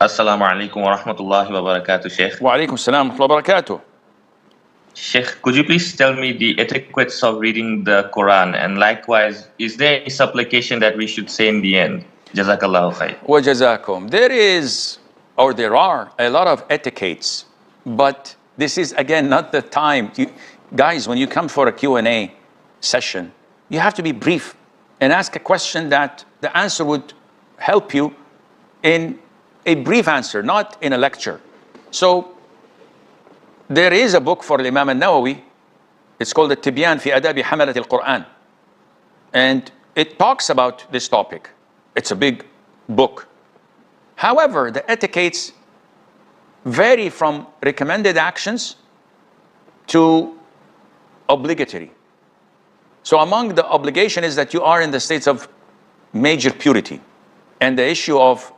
Assalamu alaikum wa rahmatullahi wa barakatuh, Sheikh. Wa alaikum salam wa rahmatullahi wa barakatuh. Sheikh, could you please tell me the etiquettes of reading the Quran? And likewise, is there any supplication that we should say in the end? Jazakallahu khair. Wa jazakum. There are a lot of etiquettes, but this is again not the time. Guys, when you come for a Q&A session, you have to be brief and ask a question that the answer would help you in a brief answer, not in a lecture. So there is a book for Imam al-Nawawi. It's called the Tibyan fi Adabi Hamalat al-Quran. And it talks about this topic. It's a big book. However, the etiquettes vary from recommended actions to obligatory. So among the obligation is that you are in the states of major purity. And the issue of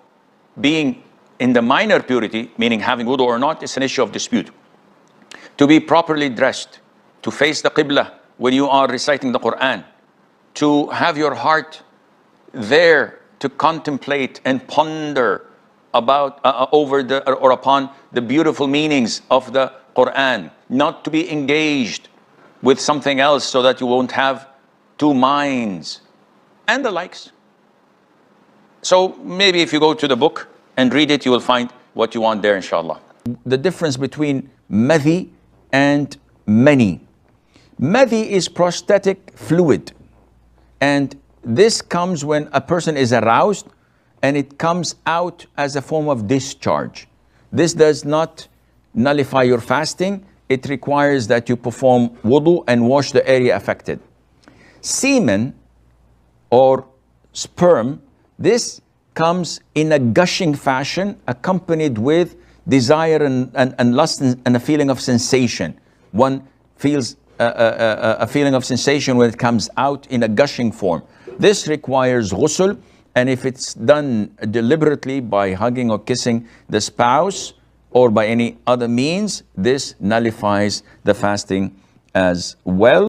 being in the minor purity, meaning having wudu or not, is an issue of dispute. To be properly dressed, to face the qibla when you are reciting the Quran, to have your heart there to contemplate and ponder about upon the beautiful meanings of the Quran, not to be engaged with something else so that you won't have two minds and the likes. So maybe if you go to the book and read it, you will find what you want there, inshallah. The difference between Mathi and Mani. Mathi is prostatic fluid, and this comes when a person is aroused and it comes out as a form of discharge. This does not nullify your fasting. It requires that you perform wudu and wash the area affected. Semen or sperm, this comes in a gushing fashion accompanied with desire and lust and a feeling of sensation. One feels a feeling of sensation when it comes out in a gushing form. This requires ghusl, and if it's done deliberately by hugging or kissing the spouse or by any other means, this nullifies the fasting as well.